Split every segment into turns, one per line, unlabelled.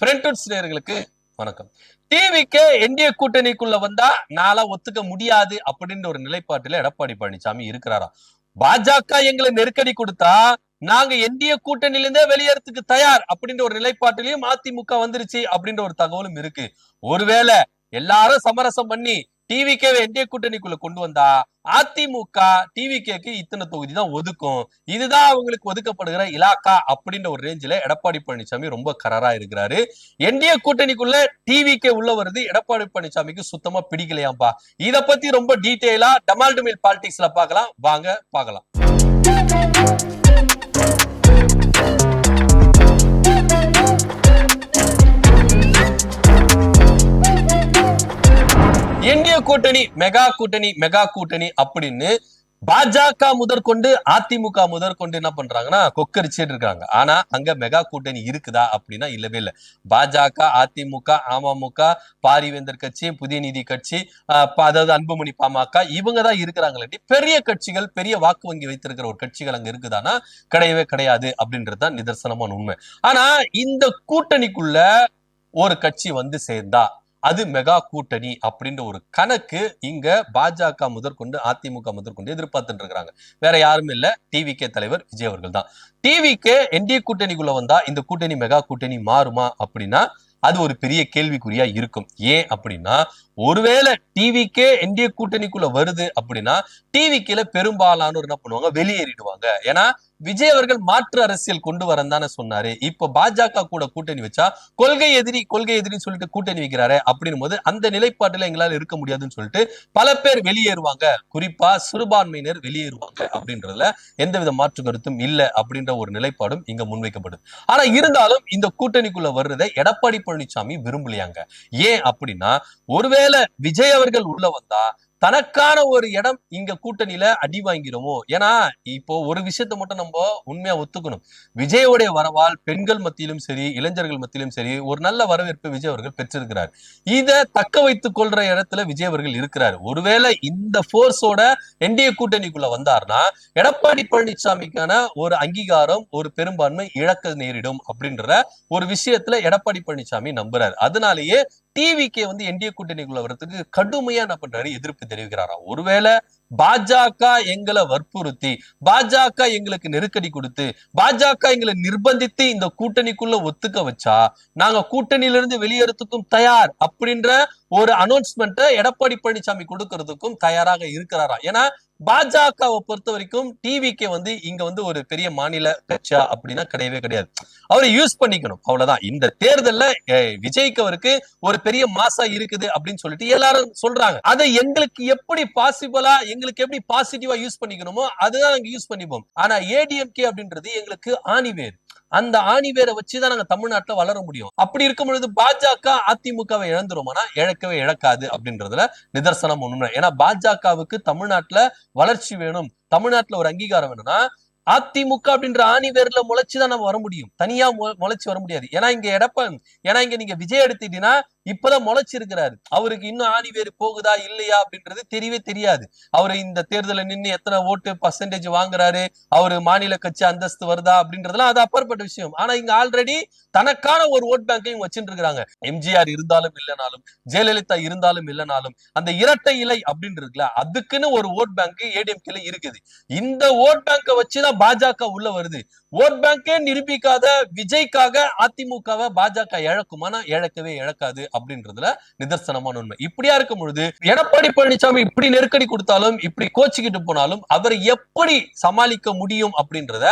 நேயர்களுக்கு வணக்கம். டிவிக்கு என்டிஏ கூட்டணிக்குள்ள வந்தா நாளா ஒத்துக்க முடியாது அப்படின்ற ஒரு நிலைப்பாட்டில எடப்பாடி பழனிசாமி இருக்கிறாரா. பாஜக எங்களை நெருக்கடி கொடுத்தா நாங்க என்டிஏ கூட்டணியில இருந்தே வெளியேறதுக்கு தயார் அப்படின்ற ஒரு நிலைப்பாட்டிலையும் அதிமுக வந்துருச்சு அப்படின்ற ஒரு தகவலும் இருக்கு. ஒருவேளை எல்லாரும் சமரசம் பண்ணி டிவிகே என்டிஏ கூட்டணிக்குள்ள கொண்டு வந்தா அதிமுக டிவிகேக்கு இத்தனை தொகுதி தான் ஒதுக்கும், இதுதான் அவங்களுக்கு ஒதுக்கப்படுகிற இலாக்கா அப்படின்ற ஒரு ரேஞ்சில எடப்பாடி பழனிசாமி ரொம்ப கராரா இருக்கிறாரு. என்டிஏ கூட்டணிக்குள்ள டிவிகே உள்ள வருது எடப்பாடி பழனிசாமிக்கு சுத்தமா பிடிக்கலையாம்பா. இத பத்தி ரொம்ப டீடைலா டமால்டுமில் பாலிடிக்ஸ்ல பார்க்கலாம், வாங்க பார்க்கலாம். என்டிஏ கூட்டணி மெகா கூட்டணி அப்படின்னு பாஜக முதற்கொண்டு அதிமுக முதற்கொண்டு என்ன பண்றாங்கன்னா கொக்கரிச்சிட்டு இருக்காங்க. ஆனா அங்க மெகா கூட்டணி இருக்குதா அப்படின்னா இல்லவே இல்லை. பாஜக, அதிமுக, அமமுக, பாரிவேந்தர் கட்சி, புதிய நீதி கட்சி, அதாவது அன்புமணி பாமக, இவங்கதான் இருக்கிறாங்களே. பெரிய கட்சிகள், பெரிய வாக்கு வங்கி வைத்திருக்கிற ஒரு கட்சிகள் அங்க இருக்குதானா கிடையவே கிடையாது அப்படின்றதுதான் நிதர்சனமான உண்மை. ஆனா இந்த கூட்டணிக்குள்ள ஒரு கட்சி வந்து சேர்ந்தா அது மெகா கூட்டணி அப்படின்ற ஒரு கணக்கு இங்க பாஜக முதற்கொண்டு அதிமுக முதற்கொண்டு எதிர்பார்த்துட்டு இருக்காங்க. வேற யாரும் இல்ல, டிவிகே தலைவர் விஜய் அவர்கள் தான். டிவிகே என்டிஏ கூட்டணிக்குள்ள வந்தா இந்த கூட்டணி மெகா கூட்டணி மாறுமா அப்படின்னா அது ஒரு பெரிய கேள்விக்குறியா இருக்கும். ஏன் அப்படின்னா ஒருவேளை டிவிகே என்டிஏ கூட்டணிக்குள்ள வருது அப்படின்னா டிவிகேல பெரும்பாலானோர் என்ன பண்ணுவாங்க, வெளியேறிடுவாங்க. ஏன்னா விஜய் அவர்கள் மாற்று அரசியல் கொண்டு வரந்தானே சொன்னாரு. இப்ப பாஜக கூட கூட்டணி வச்சா கொள்கை எதிரின்னு சொல்லிட்டு கூட்டணி வைக்கிறாரு. அப்படின்னும் போது அந்த நிலைப்பாட்டுல எங்களால இருக்க முடியாதுன்னு சொல்லிட்டு பல பேர் வெளியேறுவாங்க, குறிப்பா சிறுபான்மையினர் வெளியேறுவாங்க அப்படின்றதுல எந்தவித மாற்று கருத்தும் இல்லை அப்படின்ற ஒரு நிலைப்பாடும் இங்க முன்வைக்கப்படுது. ஆனா இருந்தாலும் இந்த கூட்டணிக்குள்ள வர்றதை எடப்பாடி பழனிசாமி விரும்பலையாங்க. ஏன் அப்படின்னா ஒருவேளை விஜய் அவர்கள் உள்ள வந்தா தனக்கான ஒரு இடம் இங்க கூட்டணியில அடி வாங்கிறோமோ. ஏன்னா இப்போ ஒரு விஷயத்த மட்டும் நம்ம உண்மையா ஒத்துக்கணும், விஜயோடைய வரவால் பெண்கள் மத்தியிலும் சரி, இளைஞர்கள் மத்தியிலும் சரி ஒரு நல்ல வரவேற்பு விஜய் அவர்கள் பெற்றிருக்கிறார். இத தக்க வைத்துக் கொள்ற இடத்துல விஜய் அவர்கள் இருக்கிறார். ஒருவேளை இந்த போர்ஸோட என்டிஏ கூட்டணிக்குள்ள வந்தார்னா எடப்பாடி பழனிசாமிக்கான ஒரு அங்கீகாரம், ஒரு பெரும்பான்மை இழக்க நேரிடும் அப்படின்ற ஒரு விஷயத்துல எடப்பாடி பழனிசாமி நம்புறாரு. அதனாலேயே டிவிகே வந்து என்டிஏ கூட்டணிக்குள்ள வர்றதுக்கு கடுமையா என்ன பண்றாரு, எதிர்ப்பு தெரிவிக்கிறாராம். ஒருவேளை பாஜக எங்களை வற்புறுத்தி, பாஜக எங்களுக்கு நெருக்கடி கொடுத்து, பாஜக எங்களை நிர்பந்தித்து இந்த கூட்டணிக்குள்ள ஒத்துக்க வச்சா நாங்க கூட்டணியில இருந்து வெளியேறதுக்கும் தயார் அப்படின்ற ஒரு அனௌன்ஸ்மெண்ட்டை எடப்பாடி பழனிசாமி கொடுக்கறதுக்கும் தயாராக இருக்கிறாரா. ஏன்னா பாஜகவை பொறுத்த வரைக்கும் டிவிகே வந்து இங்க வந்து ஒரு பெரிய மாநில கட்சியா அப்படின்னா கிடையவே கிடையாது. அவரை யூஸ் பண்ணிக்கணும், அவ்வளவுதான். இந்த தேர்தல்ல விஜய்க்கு அவருக்கு ஒரு பெரிய மாசா இருக்குது அப்படின்னு சொல்லிட்டு எல்லாரும் சொல்றாங்க. அதை எங்களுக்கு எப்படி பாசிபிளா, எங்களுக்கு எப்படி பாசிட்டிவா யூஸ் பண்ணிக்கணுமோ அதுதான் நாங்க யூஸ் பண்ணிப்போம். ஆனா ஏடிஎம்கே அப்படின்றது எங்களுக்கு ஆணிவேர். அந்த ஆணிவேரை வச்சுதான் நாங்க தமிழ்நாட்டுல வளர முடியும். அப்படி இருக்கும் பொழுது பாஜக அதிமுகவை இழந்துருமானா இழக்கவே இழக்காது அப்படின்றதுல நிதர்சனம் உண்மை. ஏன்னா பாஜகவுக்கு தமிழ்நாட்டுல வளர்ச்சி வேணும், தமிழ்நாட்டுல ஒரு அங்கீகாரம் வேணும்னா அதிமுக அப்படின்ற ஆணிவேர்ல முளைச்சுதான் நம்ம வர முடியும், தனியா முளைச்சு வர முடியாது. ஏன்னா இங்க நீங்க விஜய் எடுத்துட்டீங்கன்னா இப்பதான் முளைச்சிருக்கிறாரு. அவருக்கு இன்னும் ஆணிவேறு போகுதா இல்லையா அப்படின்றது தெரியவே தெரியாது. அவரு இந்த தேர்தலில் நின்று எத்தனை ஓட்டு பர்சன்டேஜ் வாங்குறாரு, அவரு மாநில கட்சி அந்தஸ்து வருதா அப்படின்றதுலாம் அது அப்பாற்பட்ட விஷயம். ஆனா இங்க ஆல்ரெடி தனக்கான ஒரு ஓட் பேங்கையும் வச்சுட்டு இருக்காங்க. எம்ஜிஆர் இருந்தாலும் இல்லைனாலும், ஜெயலலிதா இருந்தாலும் இல்லைனாலும், அந்த இரட்டை இலை அப்படின்னு இருக்குல்ல, அதுக்குன்னு ஒரு ஓட் பேங்க் ஏடிஎம்கேல இருக்குது. இந்த ஓட் பேங்கை வச்சுதான் பாஜக உள்ள வருது. ஓட் பேங்கே நிரூபிக்காத விஜய்க்காக அதிமுகவை பாஜக இழக்குமானா இழக்கவே இழக்காது அப்படின்றதுல நிதர்சனமான உண்மை. இப்படியா இருக்கும் பொழுது எடப்பாடி பழனிசாமி இப்படி நெருக்கடி கொடுத்தாலும், இப்படி கோச்சிக்கிட்டு போனாலும் அவரை எப்படி சமாளிக்க முடியும் அப்படின்றத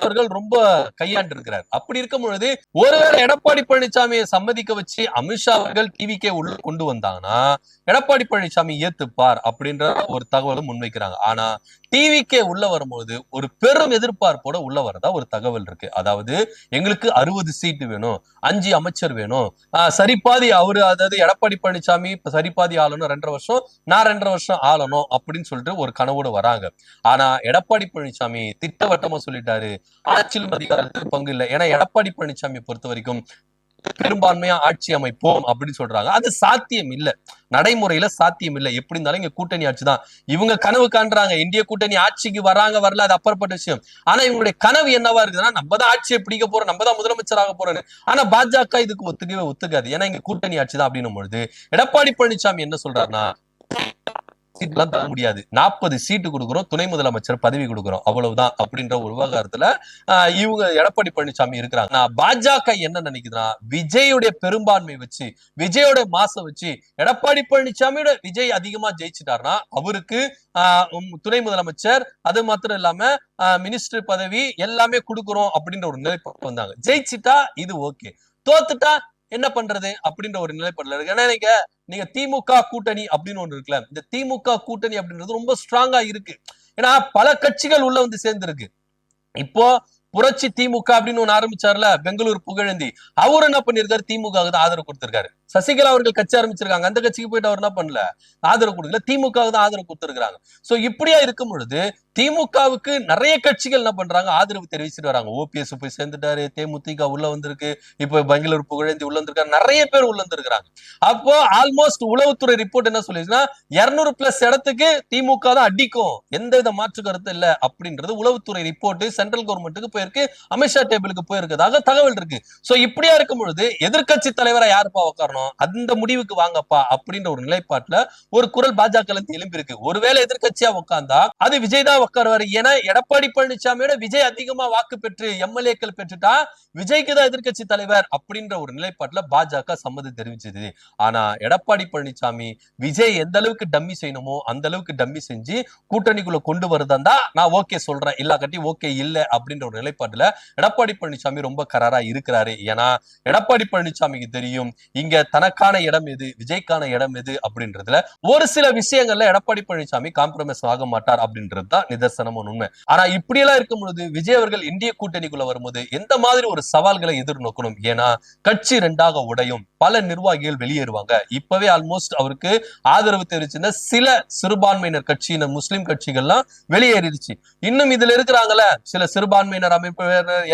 அவர்கள் ரொம்ப கையாண்டு இருக்கிறார். அப்படி இருக்கும் பொழுது ஒருவேளை எடப்பாடி பழனிசாமியை சம்மதிக்க வச்சு அமித்ஷா அவர்கள் டிவிகே உள்ள கொண்டு வந்தாங்கன்னா எடப்பாடி பழனிசாமி ஏத்துப்பார் அப்படின்ற ஒரு தகவலும் முன்வைக்கிறாங்க. ஆனா டிவிகே உள்ள வரும்போது ஒரு பெரும் எதிர்பார்ப்போட உள்ள வரதா ஒரு தகவல் இருக்கு. அதாவது எங்களுக்கு 60 சீட்டு வேணும், 5 அமைச்சர் வேணும், சரிபாதி அவரு, அதாவது எடப்பாடி பழனிசாமி சரிபாதி ஆளணும், 2.5 வருஷம் நான் 2.5 வருஷம் ஆளணும் அப்படின்னு சொல்லிட்டு ஒரு கனவோடு வராங்க. ஆனா எடப்பாடி பழனிசாமி திட்டவட்டமா சொல்லிட்டாரு, ஆட்சியில் அதிகாரத்துக்கு பங்கு இல்லை. ஏன்னா எடப்பாடி பழனிசாமியை பொறுத்த வரைக்கும் பெரும்பான்மையா ஆட்சி அமைப்போம் அப்படின்னு சொல்றாங்க. அது சாத்தியம் இல்ல, நடைமுறையில சாத்தியம் இல்ல. எப்படி இருந்தாலும் இங்க கூட்டணி ஆட்சி தான். இவங்க கனவு காண்றாங்க இந்திய கூட்டணி ஆட்சிக்கு வராங்க வரல, அது அப்புறப்பட்ட விஷயம். ஆனா இவங்களுடைய கனவு என்னவா இருக்குதுன்னா, நம்ம தான் ஆட்சியை பிடிக்க போறோம், நம்ம தான் முதலமைச்சராக போறோம்னு. ஆனா பாஜக இதுக்கு ஒத்துக்காது. ஏன்னா இங்க கூட்டணி ஆட்சி தான் அப்படின்னும் பொழுது எடப்பாடி பழனிசாமி என்ன சொல்றாருன்னா, சீட்லாம் தர முடியாது, 40 சீட்டு கொடுக்குறோம், துணை முதலமைச்சர் பதவி கொடுக்குறோம், அவ்வளவுதான் அப்படின்ற ஒரு விவகாரத்துல இவங்க எடப்பாடி பழனிசாமி இருக்கிறாங்க. நான் பாஜக என்ன நினைக்குதுன்னா, விஜயுடைய பெரும்பான்மை வச்சு, விஜயோட மாசம் வச்சு, எடப்பாடி பழனிசாமியோட விஜய் அதிகமா ஜெயிச்சுட்டாருன்னா அவருக்கு துணை முதலமைச்சர், அது மாத்திரம் இல்லாம மினிஸ்டர் பதவி எல்லாமே கொடுக்குறோம் அப்படின்ற ஒரு நிலைப்பாடு வந்தாங்க. ஜெயிச்சுட்டா இது ஓகே, தோத்துட்டா என்ன பண்றது அப்படின்ற ஒரு நிலைப்பாடுல இருக்கு. ஏன்னா நீங்க திமுக கூட்டணி அப்படின்னு ஒண்ணு இருக்குல்ல, இந்த திமுக கூட்டணி அப்படின்றது ரொம்ப ஸ்ட்ராங்கா இருக்கு. ஏன்னா பல கட்சிகள் உள்ள வந்து சேர்ந்திருக்கு. இப்போ புரட்சி திமுக அப்படின்னு ஒண்ணு ஆரம்பிச்சார்ல பெங்களூர் புகழேந்தி, அவரு என்ன பண்ணிருக்காரு, திமுக தான் ஆதரவு கொடுத்திருக்காரு. சசிகலா அவர்கள் கட்சி ஆரம்பிச்சிருக்காங்க, அந்த கட்சிக்கு போயிட்டு அவர் என்ன பண்ணல, ஆதரவு கொடுக்கல, திமுக தான் ஆதரவு கொடுத்திருக்காங்க. சோ இப்படியா இருக்கும் பொழுது திமுகவுக்கு நிறைய கட்சிகள் என்ன பண்றாங்க, ஆதரவு தெரிவிச்சுட்டு வராங்க. ஓபிஎஸ் போய் சேர்ந்துட்டாரு, தேமுதிக உள்ள வந்திருக்கு, இப்ப பெங்களூர் புகழேந்தி உள்ள வந்திருக்காரு, நிறைய பேர் உள்ள வந்திருக்காங்க. அப்போ ஆல்மோஸ்ட் உளவுத்துறை ரிப்போர்ட் என்ன சொல்லிச்சுன்னா 200+ இடத்துக்கு திமுக தான் அடிக்கும், எந்த வித மாற்று கருத்து இல்ல அப்படின்றது உளவுத்துறை ரிப்போர்ட் சென்ட்ரல் கவர்மெண்ட்டுக்கு போயிருக்கு, அமித்ஷா டேபிளுக்கு போயிருக்கதாக தகவல் இருக்கு. சோ இப்படியா இருக்கும் பொழுது எதிர்கட்சி தலைவரா யாருப்பா உட்காரணும், அந்த முடிவுக்கு வாங்கப்பா அப்படின்ற ஒரு நிலைப்பாட்டுல ஒரு குரல் பாஜக எழும்பி இருக்கு. ஒருவேளை எதிர்கட்சியா உட்கார்ந்தா அது விஜய் தான் உட்காருவாரு. ஏன்னா எடப்பாடி பழனிசாமியோட விஜய் அதிகமா வாக்கு பெற்று எம்எல்ஏக்கள் பெற்றுட்டா விஜய்க்கு தான் எதிர்கட்சி தலைவர் அப்படின்ற ஒரு நிலைப்பாட்டுல பாஜக சம்மதி தெரிவிச்சது. ஆனா எடப்பாடி பழனிசாமி விஜய் எந்த அளவுக்கு டம்மி செய்யணுமோ அந்த அளவுக்கு டம்மி செஞ்சு கூட்டணிக்குள்ள கொண்டு வருதா நான் ஓகே சொல்றேன், இல்ல கட்டி ஓகே இல்ல அப்படின்ற ஒரு நிலைப்பாட்டுல எடப்பாடி பழனிசாமி ரொம்ப கராரா இருக்கிறாரு. ஏன்னா எடப்பாடி பழனிசாமிக்கு தெரியும் இங்க தனக்கான இடம் எது, விஜய்க்கான இடம் எது அப்படின்றதுல ஒரு சில விஷயங்கள்ல எடப்பாடி பழனிசாமி காம்ப்ரமைஸ் ஆக மாட்டார் அப்படின்றது தான் நிதர்சனமான உண்மை. ஆனா இப்படி எல்லாம் இருக்கும் பொழுது விஜய் அவர்கள் இந்திய கூட்டணிக்குள்ள வரும்போது எந்த மாதிரி ஒரு சவால்களை எதிர்நோக்கணும், ஏன்னா கட்சி 2ஆக உடையும், பல நிர்வாகிகள் வெளியேறுவாங்க. இப்பவே ஆல்மோஸ்ட் அவருக்கு ஆதரவு தெரிவிச்சிருந்த சில சிறுபான்மையினர் கட்சியினர் முஸ்லிம் கட்சிகள்லாம் வெளியேறிடுச்சு. இன்னும் இதுல இருக்கிறாங்கல்ல சில சிறுபான்மையினர் அமைப்பு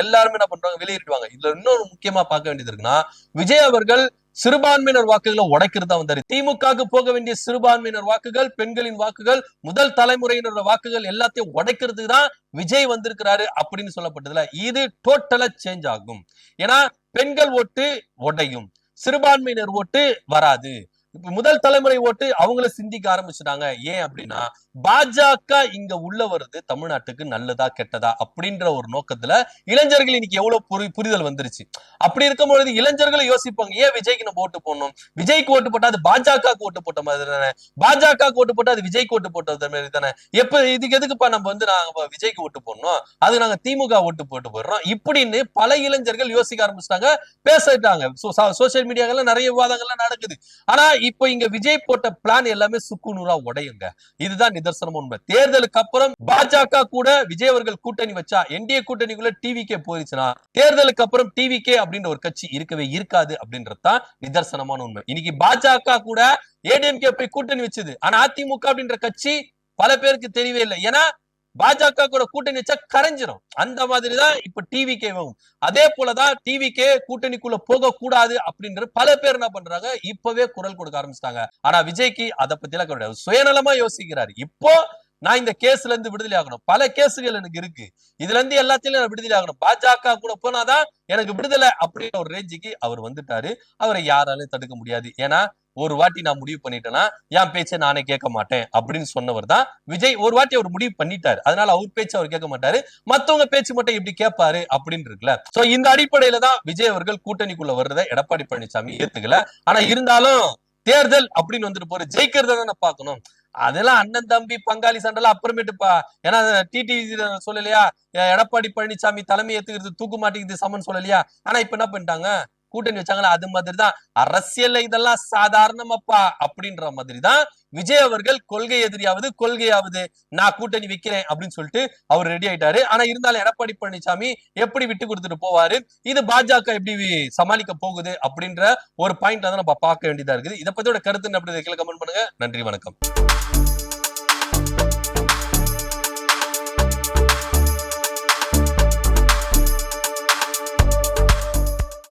எல்லாருமே என்ன பண்றாங்க, வெளியேறிடுவாங்க. இதுல இன்னொரு முக்கியமா பார்க்க வேண்டியது இருக்குன்னா, விஜய் அவர்கள் சிறுபான்மையினர் வாக்குகளை உடைக்கிறதா வந்தாரு. திமுக போக வேண்டிய சிறுபான்மையினர் வாக்குகள், பெண்களின் வாக்குகள், முதல் தலைமுறையினரோட வாக்குகள் எல்லாத்தையும் உடைக்கிறதுக்கு தான் விஜய் வந்திருக்கிறாரு அப்படின்னு சொல்லப்பட்டதுல இது டோட்டலா சேஞ்ச் ஆகும். ஏன்னா பெண்கள் ஓட்டு உடையும், சிறுபான்மையினர் ஓட்டு வராது. இப்ப முதல் தலைமுறை ஓட்டு அவங்கள சிந்திக்க ஆரம்பிச்சுட்டாங்க. ஏன் அப்படின்னா பாஜக இங்க உள்ள வருது தமிழ்நாட்டுக்கு நல்லதா கெட்டதா அப்படின்ற ஒரு நோக்கத்துல இளைஞர்கள் இன்னைக்கு எவ்வளவு புரிதல் வந்துருச்சு. அப்படி இருக்கும் பொழுது இளைஞர்கள் யோசிப்பாங்க, ஏன் விஜய்க்கு நம்ம ஓட்டு போடணும், விஜய்க்கு ஓட்டு போட்டா அது பாஜக ஓட்டு போட்ட மாதிரி தானே, பாஜக ஓட்டு போட்டா அது விஜய்க்கு ஓட்டு போட்ட மாதிரி தானே, எப்ப இதுக்கு எதுக்குப்பா நம்ம நாங்க விஜய்க்கு ஓட்டு போடணும், அது நாங்க திமுக ஓட்டு போட்டு போடுறோம் இப்படின்னு பல இளைஞர்கள் யோசிக்க ஆரம்பிச்சிட்டாங்க, பேசிட்டாங்க. சோசியல் மீடியாக்கள்ல நிறைய விவாதங்கள்லாம் நடக்குது. ஆனா இப்ப இங்க விஜய் போட்ட பிளான் எல்லாமே சுக்குநூறா உடையுங்க. இதுதான் நிதர்சனம் உண்மை. தேர்தலுக்கு அப்புறம் பாஜக கூட விஜய் அவர்கள் கூட்டணி வச்சா என்டிஏ கூட்டணிக்குள்ள டிவிகே போயிருச்சுன்னா தேர்தலுக்கு அப்புறம் டிவிகே அப்படின்ற ஒரு கட்சி இருக்கவே இருக்காது அப்படின்றதுதான் நிதர்சனமான உண்மை. இன்னைக்கு பாஜக கூட ஏடிஎம்கே போய் கூட்டணி வச்சது, ஆனா அதிமுக அப்படின்ற கட்சி பல பேருக்கு தெரியவே இல்லை. ஏன்னா பாஜக கூட கூட்டணி வச்சா கரைஞ்சிரும். அந்த மாதிரிதான் இப்ப டிவிகேவும் அதே போலதான் டிவிகே கூட்டணிக்குள்ள போக கூடாது அப்படின்ற பல பேர் என்ன பண்றாங்க, இப்பவே குரல் கொடுக்க ஆரம்பிச்சிட்டாங்க. ஆனா விஜய்க்கு அதை பத்தி எல்லாம் கிடையாது, சுயநலமா யோசிக்கிறாரு. இப்போ நான் இந்த கேஸ்ல இருந்து விடுதலை ஆகணும், பல கேசுகள் எனக்கு இருக்கு, இதுல இருந்து எல்லாத்திலும் விடுதலை ஆகணும், பாஜக கூட போனாதான் எனக்கு விடுதலை அப்படின்ற ஒரு ரேஞ்சுக்கு அவர் வந்துட்டாரு. அவரை யாராலும் தடுக்க முடியாது. ஏன்னா ஒரு வாட்டி நான் முடிவு பண்ணிட்டேன்னா என் பேச்சை நானே கேட்க மாட்டேன் அப்படின்னு சொன்னவர் தான் விஜய். ஒரு வாட்டி அவர் முடிவு பண்ணிட்டாரு, அதனால அவர் பேச்சு அவர் கேட்க மாட்டாரு, மத்தவங்க பேச்சு மட்டும் எப்படி கேட்பாரு அப்படின்னு இருக்குல்ல. சோ இந்த அடிப்படையில தான் விஜய் அவர்கள் கூட்டணிக்குள்ள வர்றதை எடப்பாடி பழனிசாமி ஏத்துக்கல. ஆனா இருந்தாலும் தேர்தல் அப்படின்னு வந்துட்டு போற ஜெயிக்கிறத தானே பாக்கணும். அதெல்லாம் அண்ணன் தம்பி பங்காளி சண்டை அப்புறமேட்டுப்பா. ஏன்னா டிடி சொல்லலையா, எடப்பாடி பழனிசாமி தலைமை ஏத்துக்கிறது தூக்கு மாட்டிக்கிறது சமன் சொல்லலையா. ஆனா இப்ப என்ன பண்ணிட்டாங்க, கூட்டணி வச்சாங்களா, அது மாதிரிதான் அரசியல் இதெல்லாம் சாதாரணமாப்பா அப்படின்ற மாதிரிதான் விஜய் அவர்கள் கொள்கை எதிரியாவது கொள்கையாவது நான் கூட்டணி வைக்கிறேன் அப்படின்னு சொல்லிட்டு அவர் ரெடி ஆயிட்டாரு. ஆனா இருந்தாலும் எடப்பாடி பழனிசாமி எப்படி விட்டு கொடுத்துட்டு போவாரு, இது பாஜக எப்படி சமாளிக்க போகுது அப்படின்ற ஒரு பாயிண்ட் தான் நம்ம பார்க்க வேண்டியதா இருக்குது. இதை பத்தியோட கருத்து அப்படி கமெண்ட் பண்ணுங்க. நன்றி, வணக்கம்.